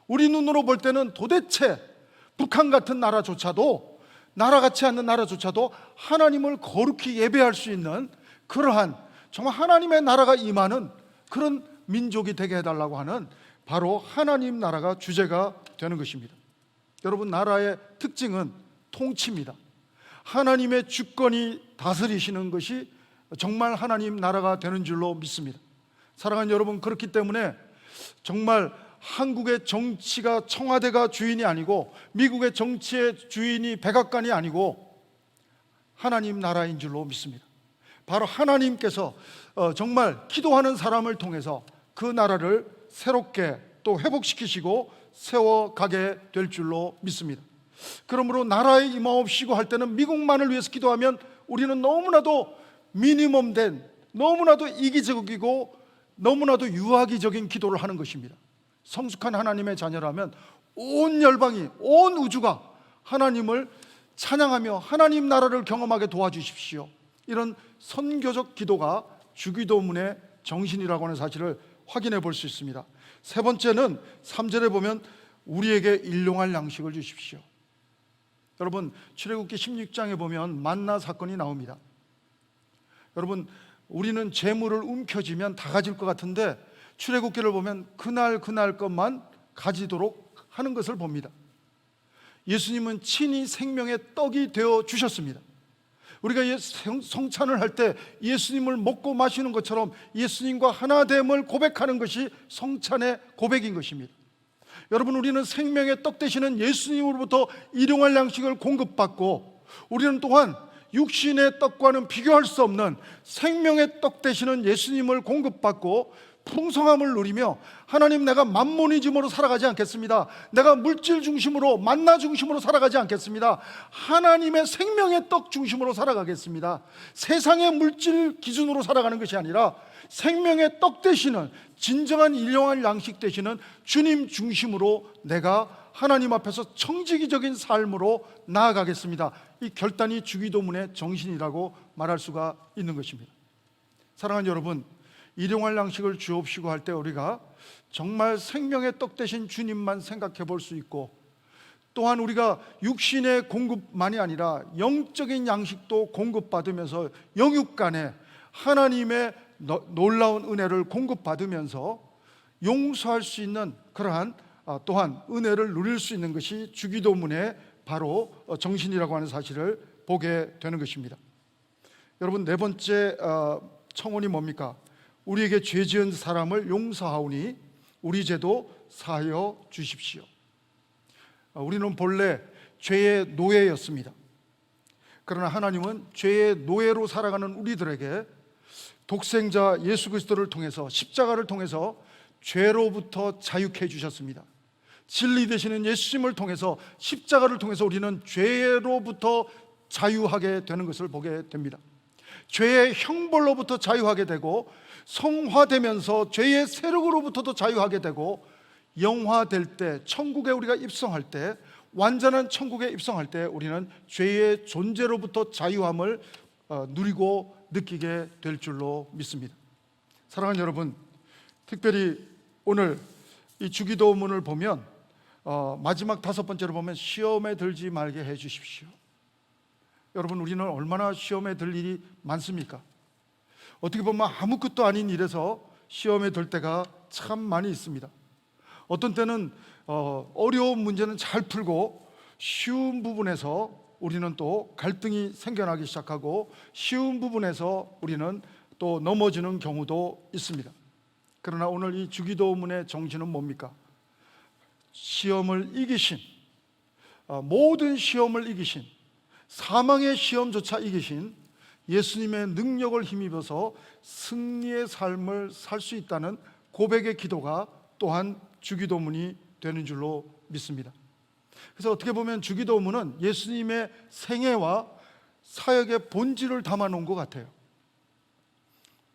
S1: 우리 눈으로 볼 때는 도대체 북한 같은 나라조차도, 나라 같지 않는 나라조차도 하나님을 거룩히 예배할 수 있는 그러한 정말 하나님의 나라가 임하는 그런 민족이 되게 해달라고 하는, 바로 하나님 나라가 주제가 되는 것입니다. 여러분, 나라의 특징은 통치입니다. 하나님의 주권이 다스리시는 것이 정말 하나님 나라가 되는 줄로 믿습니다. 사랑하는 여러분, 그렇기 때문에 정말 한국의 정치가 청와대가 주인이 아니고, 미국의 정치의 주인이 백악관이 아니고 하나님 나라인 줄로 믿습니다. 바로 하나님께서 정말 기도하는 사람을 통해서 그 나라를 새롭게 또 회복시키시고 세워가게 될 줄로 믿습니다. 그러므로 나라에 임하옵시고 할 때는 미국만을 위해서 기도하면 우리는 너무나도 미니멈된, 너무나도 이기적이고 너무나도 유아기적인 기도를 하는 것입니다. 성숙한 하나님의 자녀라면 온 열방이, 온 우주가 하나님을 찬양하며 하나님 나라를 경험하게 도와주십시오, 이런 선교적 기도가 주기도문의 정신이라고 하는 사실을 확인해 볼 수 있습니다. 세 번째는 3절에 보면 우리에게 일용할 양식을 주십시오. 여러분, 출애굽기 16장에 보면 만나 사건이 나옵니다. 여러분, 우리는 재물을 움켜쥐면 다 가질 것 같은데 출애굽기를 보면 그날 것만 가지도록 하는 것을 봅니다. 예수님은 친히 생명의 떡이 되어 주셨습니다. 우리가 성찬을 할 때 예수님을 먹고 마시는 것처럼 예수님과 하나됨을 고백하는 것이 성찬의 고백인 것입니다. 여러분, 우리는 생명의 떡 되시는 예수님으로부터 일용할 양식을 공급받고, 우리는 또한 육신의 떡과는 비교할 수 없는 생명의 떡 되시는 예수님을 공급받고 풍성함을 누리며, 하나님, 내가 만모니즘으로 살아가지 않겠습니다. 내가 물질 중심으로, 만나 중심으로 살아가지 않겠습니다. 하나님의 생명의 떡 중심으로 살아가겠습니다. 세상의 물질 기준으로 살아가는 것이 아니라 생명의 떡 되시는, 진정한 일용할 양식 되시는 주님 중심으로 내가 하나님 앞에서 청지기적인 삶으로 나아가겠습니다. 이 결단이 주기도문의 정신이라고 말할 수가 있는 것입니다. 사랑하는 여러분, 일용할 양식을 주옵시고 할 때 우리가 정말 생명의 떡 되신 주님만 생각해 볼 수 있고, 또한 우리가 육신의 공급만이 아니라 영적인 양식도 공급받으면서 영육간에 하나님의 놀라운 은혜를 공급받으면서 용서할 수 있는 그러한 또한 은혜를 누릴 수 있는 것이 주기도문의 바로 정신이라고 하는 사실을 보게 되는 것입니다. 여러분, 네 번째 청혼이 뭡니까? 우리에게 죄 지은 사람을 용서하오니 우리 죄도 사하여 주십시오. 우리는 본래 죄의 노예였습니다. 그러나 하나님은 죄의 노예로 살아가는 우리들에게 독생자 예수 그리스도를 통해서, 십자가를 통해서 죄로부터 자유케 해주셨습니다. 진리 되시는 예수님을 통해서, 십자가를 통해서 우리는 죄로부터 자유하게 되는 것을 보게 됩니다. 죄의 형벌로부터 자유하게 되고, 성화되면서 죄의 세력으로부터도 자유하게 되고, 영화될 때, 천국에 우리가 입성할 때, 완전한 천국에 입성할 때 우리는 죄의 존재로부터 자유함을 누리고 느끼게 될 줄로 믿습니다. 사랑하는 여러분, 특별히 오늘 이 주기도문을 보면 마지막 다섯 번째로 보면 시험에 들지 말게 해 주십시오. 여러분, 우리는 얼마나 시험에 들 일이 많습니까? 어떻게 보면 아무것도 아닌 일에서 시험에 들 때가 참 많이 있습니다. 어떤 때는 어려운 문제는 잘 풀고 쉬운 부분에서 우리는 또 갈등이 생겨나기 시작하고, 쉬운 부분에서 우리는 또 넘어지는 경우도 있습니다. 그러나 오늘 이 주기도문의 정신은 뭡니까? 시험을 이기신, 모든 시험을 이기신, 사망의 시험조차 이기신 예수님의 능력을 힘입어서 승리의 삶을 살 수 있다는 고백의 기도가 또한 주기도문이 되는 줄로 믿습니다. 그래서 어떻게 보면 주기도문은 예수님의 생애와 사역의 본질을 담아 놓은 것 같아요.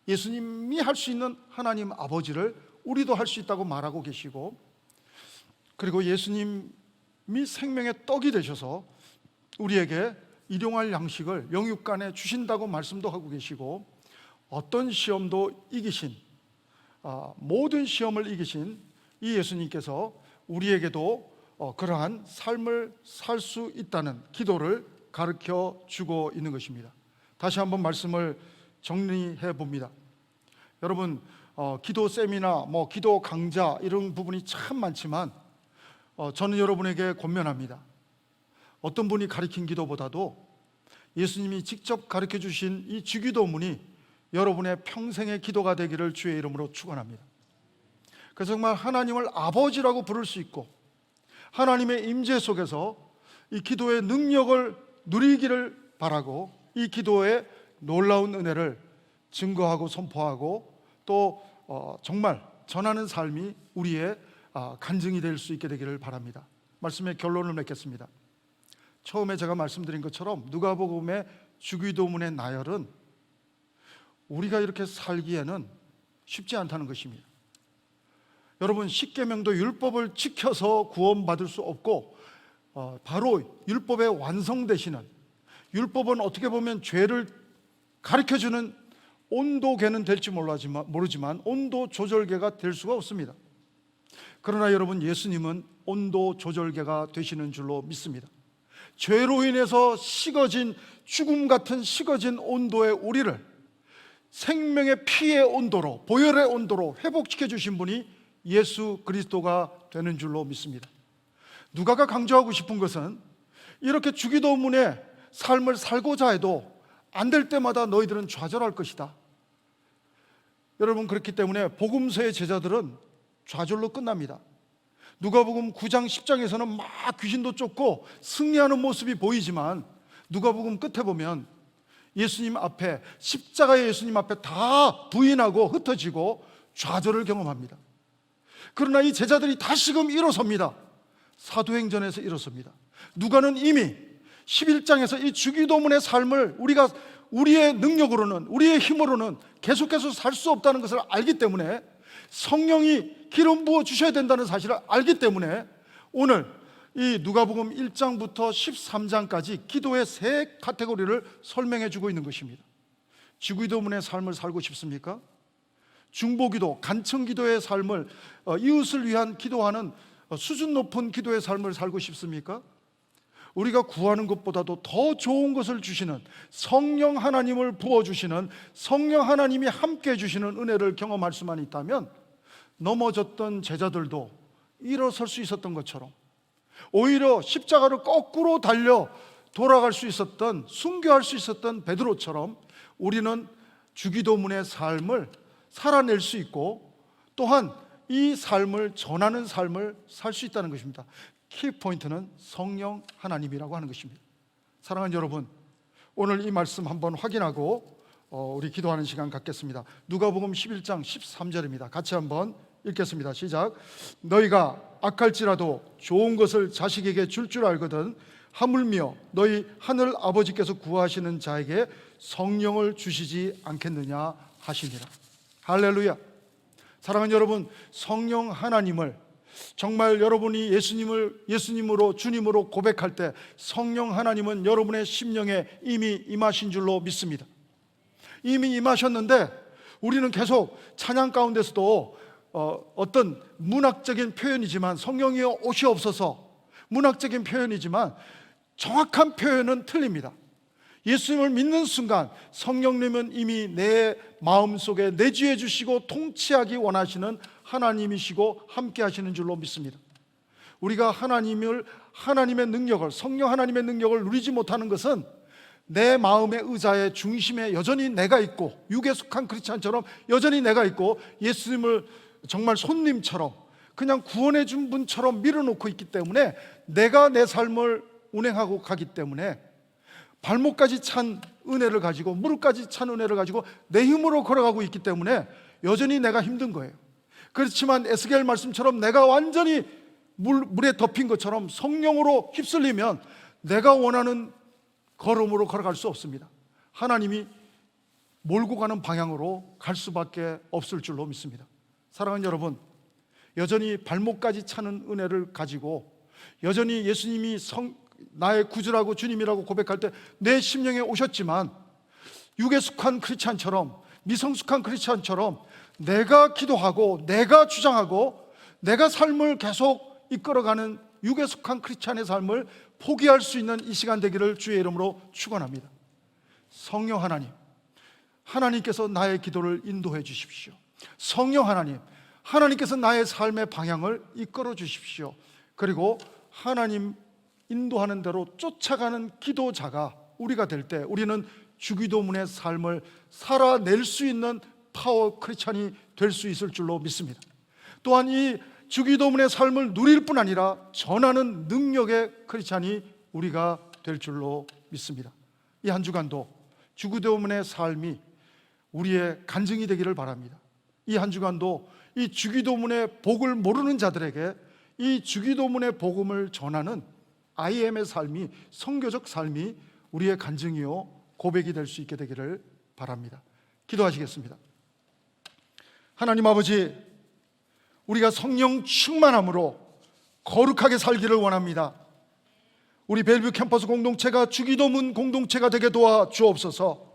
S1: 예수님이 할 수 있는 하나님 아버지를 우리도 할 수 있다고 말하고 계시고, 그리고 예수님이 생명의 떡이 되셔서 우리에게 일용할 양식을 영육간에 주신다고 말씀도 하고 계시고, 어떤 시험도 이기신, 모든 시험을 이기신 이 예수님께서 우리에게도 그러한 삶을 살 수 있다는 기도를 가르쳐 주고 있는 것입니다. 다시 한번 말씀을 정리해 봅니다. 여러분, 기도 세미나, 기도 강좌 이런 부분이 참 많지만 저는 여러분에게 권면합니다. 어떤 분이 가르친 기도보다도 예수님이 직접 가르쳐 주신 이 주기도문이 여러분의 평생의 기도가 되기를 주의 이름으로 축원합니다. 그래서 정말 하나님을 아버지라고 부를 수 있고, 하나님의 임재 속에서 이 기도의 능력을 누리기를 바라고, 이 기도의 놀라운 은혜를 증거하고 선포하고 또 정말 전하는 삶이 우리의 간증이 될 수 있게 되기를 바랍니다. 말씀의 결론을 맺겠습니다. 처음에 제가 말씀드린 것처럼 누가복음의 주기도문의 나열은 우리가 이렇게 살기에는 쉽지 않다는 것입니다. 여러분, 십계명도 율법을 지켜서 구원받을 수 없고, 바로 율법의 완성되시는, 율법은 어떻게 보면 죄를 가르쳐주는 온도계는 될지 모르지만 온도 조절계가 될 수가 없습니다. 그러나 여러분, 예수님은 온도 조절계가 되시는 줄로 믿습니다. 죄로 인해서 식어진, 죽음 같은 식어진 온도의 우리를 생명의 피의 온도로, 보혈의 온도로 회복시켜 주신 분이 예수 그리스도가 되는 줄로 믿습니다. 누가가 강조하고 싶은 것은 이렇게 주기도문의 삶을 살고자 해도 안 될 때마다 너희들은 좌절할 것이다. 여러분, 그렇기 때문에 복음서의 제자들은 좌절로 끝납니다. 누가복음 9장 10장에서는 막 귀신도 쫓고 승리하는 모습이 보이지만 누가복음 끝에 보면 예수님 앞에, 십자가의 예수님 앞에 다 부인하고 흩어지고 좌절을 경험합니다. 그러나 이 제자들이 다시금 일어섭니다. 사도행전에서 일어섭니다. 누가는 이미 11장에서 이 주기도문의 삶을 우리가 우리의 능력으로는, 우리의 힘으로는 계속해서 살 수 없다는 것을 알기 때문에, 성령이 기름 부어 주셔야 된다는 사실을 알기 때문에 오늘 이 누가복음 1장부터 13장까지 기도의 세 카테고리를 설명해 주고 있는 것입니다. 주기도문의 삶을 살고 싶습니까? 중보기도, 간청기도의 삶을, 이웃을 위한 기도하는 수준 높은 기도의 삶을 살고 싶습니까? 우리가 구하는 것보다도 더 좋은 것을 주시는 성령 하나님을 부어주시는 성령 하나님이 함께 해주시는 은혜를 경험할 수만 있다면 넘어졌던 제자들도 일어설 수 있었던 것처럼, 오히려 십자가를 거꾸로 달려 돌아갈 수 있었던, 순교할 수 있었던 베드로처럼 우리는 주기도문의 삶을 살아낼 수 있고, 또한 이 삶을 전하는 삶을 살 수 있다는 것입니다. 키포인트는 성령 하나님이라고 하는 것입니다. 사랑하는 여러분, 오늘 이 말씀 한번 확인하고 우리 기도하는 시간 갖겠습니다. 누가복음 11장 13절입니다. 같이 한번 읽겠습니다. 시작. 너희가 악할지라도 좋은 것을 자식에게 줄 알거든 하물며 너희 하늘 아버지께서 구하시는 자에게 성령을 주시지 않겠느냐 하시니라. 할렐루야. 사랑하는 여러분, 성령 하나님을 정말 여러분이 예수님으로 주님으로 고백할 때 성령 하나님은 여러분의 심령에 이미 임하신 줄로 믿습니다. 이미 임하셨는데 우리는 계속 찬양 가운데서도 어떤 문학적인 표현이지만 성령이여 오시옵소서, 문학적인 표현이지만 정확한 표현은 틀립니다. 예수님을 믿는 순간 성령님은 이미 내 마음속에 내주해 주시고 통치하기 원하시는 하나님이시고 함께 하시는 줄로 믿습니다. 우리가 하나님의 능력을, 성령 하나님의 능력을 누리지 못하는 것은 내 마음의 의자의 중심에 여전히 내가 있고, 육에 속한 크리스찬처럼 여전히 내가 있고, 예수님을 정말 손님처럼 그냥 구원해 준 분처럼 밀어놓고 있기 때문에, 내가 내 삶을 운행하고 가기 때문에 발목까지 찬 은혜를 가지고, 무릎까지 찬 은혜를 가지고 내 힘으로 걸어가고 있기 때문에 여전히 내가 힘든 거예요. 그렇지만 에스겔 말씀처럼 내가 완전히 물에 덮인 것처럼 성령으로 휩쓸리면 내가 원하는 걸음으로 걸어갈 수 없습니다. 하나님이 몰고 가는 방향으로 갈 수밖에 없을 줄로 믿습니다. 사랑하는 여러분, 여전히 발목까지 차는 은혜를 가지고 여전히 예수님이 나의 구주라고 주님이라고 고백할 때 내 심령에 오셨지만, 육에 속한 크리스찬처럼, 미성숙한 크리스찬처럼 내가 기도하고 내가 주장하고 내가 삶을 계속 이끌어가는 육에 속한 크리스찬의 삶을 포기할 수 있는 이 시간 되기를 주의 이름으로 축원합니다. 성령 하나님, 하나님께서 나의 기도를 인도해 주십시오. 성령 하나님, 하나님께서 나의 삶의 방향을 이끌어 주십시오. 그리고 하나님 인도하는 대로 쫓아가는 기도자가 우리가 될 때 우리는 주기도문의 삶을 살아낼 수 있는 파워 크리스찬이 될 수 있을 줄로 믿습니다. 또한 이 주기도문의 삶을 누릴 뿐 아니라 전하는 능력의 크리스찬이 우리가 될 줄로 믿습니다. 이 한 주간도 주기도문의 삶이 우리의 간증이 되기를 바랍니다. 이 한 주간도 이 주기도문의 복을 모르는 자들에게 이 주기도문의 복음을 전하는 IM의 삶이, 선교적 삶이 우리의 간증이요 고백이 될 수 있게 되기를 바랍니다. 기도하시겠습니다. 하나님 아버지, 우리가 성령 충만함으로 거룩하게 살기를 원합니다. 우리 벨뷰 캠퍼스 공동체가 주기도문 공동체가 되게 도와 주옵소서.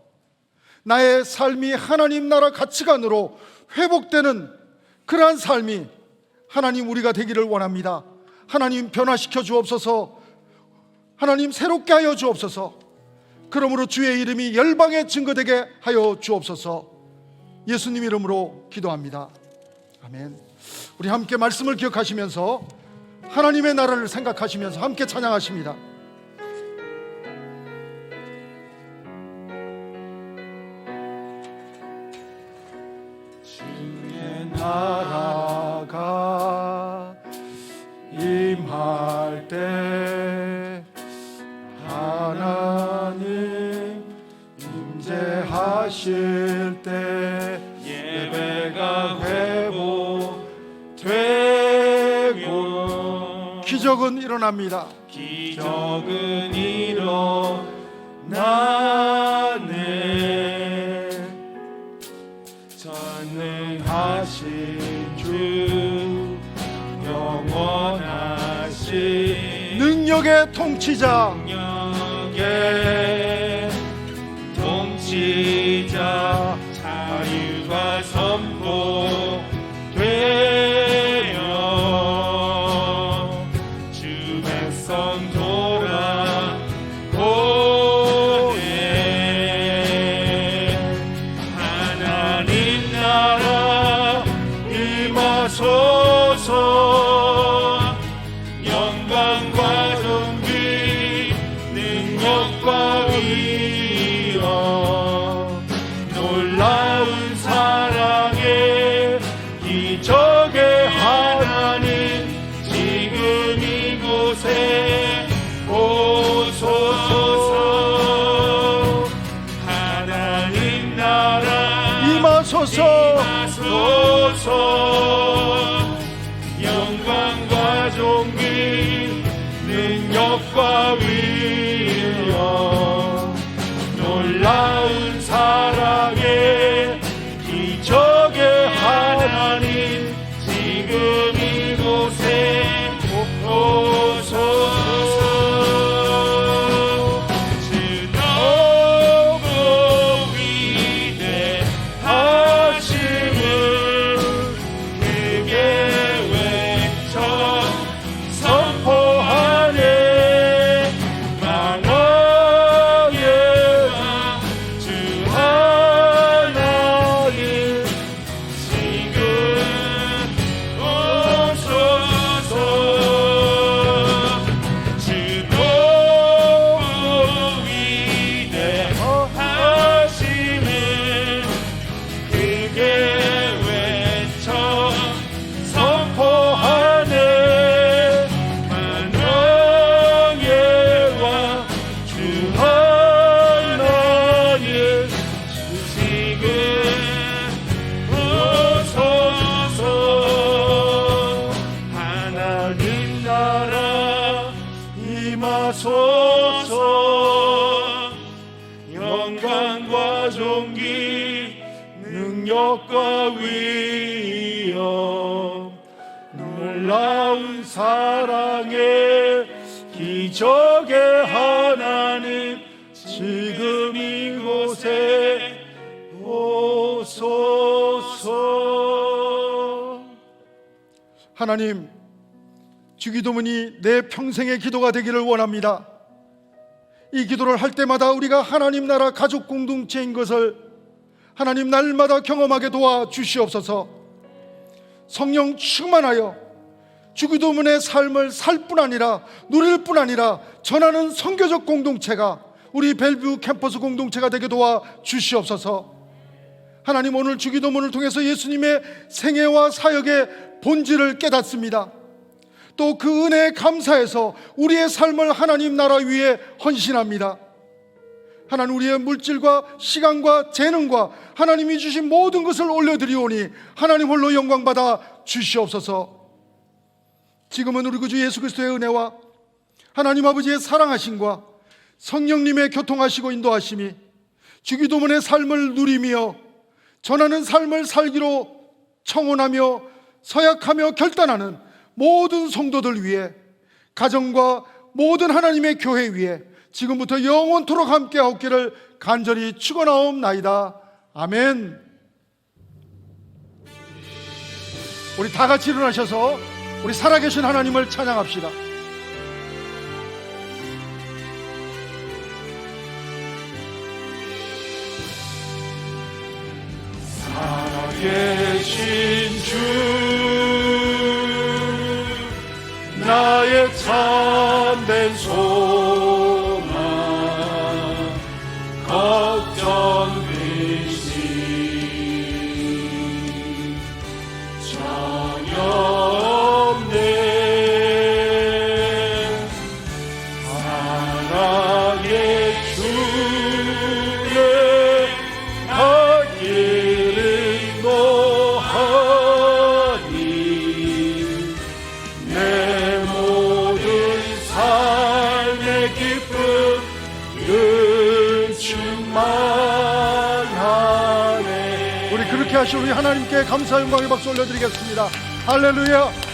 S1: 나의 삶이 하나님 나라 가치관으로 회복되는 그러한 삶이 하나님 우리가 되기를 원합니다. 하나님 변화시켜 주옵소서. 하나님 새롭게 하여 주옵소서. 그러므로 주의 이름이 열방에 증거되게 하여 주옵소서. 예수님 이름으로 기도합니다. 아멘. 우리 함께 말씀을 기억하시면서 하나님의 나라를 생각하시면서 함께 찬양하십니다. 주의 나라가 임할 때 하나님 임재하실 때 예배가 회복되고 기적은 일어납니다. 기적은 일어나네. 전능하신 주 영원하신 능력의 통치자, 자유가 선포되어 주 백성 돌아
S2: 위엄 놀라운 사랑의 기적의 하나님 지금 이곳에 오소서.
S1: 하나님, 주기도문이 내 평생의 기도가 되기를 원합니다. 이 기도를 할 때마다 우리가 하나님 나라 가족 공동체인 것을 하나님 날마다 경험하게 도와 주시옵소서. 성령 충만하여 주기도문의 삶을 살 뿐 아니라 누릴 뿐 아니라 전하는 선교적 공동체가 우리 벨뷰 캠퍼스 공동체가 되게 도와 주시옵소서. 하나님, 오늘 주기도문을 통해서 예수님의 생애와 사역의 본질을 깨닫습니다. 또 그 은혜에 감사해서 우리의 삶을 하나님 나라 위에 헌신합니다. 하나님, 우리의 물질과 시간과 재능과 하나님이 주신 모든 것을 올려드리오니 하나님 홀로 영광받아 주시옵소서. 지금은 우리 구주 예수 그리스도의 은혜와 하나님 아버지의 사랑하심과 성령님의 교통하시고 인도하심이 주기도문의 삶을 누리며 전하는 삶을 살기로 청혼하며 서약하며 결단하는 모든 성도들 위해, 가정과 모든 하나님의 교회 위에 지금부터 영원토록 함께하옵기를 간절히 축원하옵나이다. 아멘. 우리 다 같이 일어나셔서 우리 살아계신 하나님을 찬양합시다.
S2: 살아계신 주 나의 참된 소망 걱정 근심 전혀 없네. 사랑의 주의 나 길을 노하니 내 모든 삶의 기쁨 늘 충만하네.
S1: 우리 그렇게 하신 우리 하나님께 감사 영광의 박수 올려드리겠습니다. 할렐루야.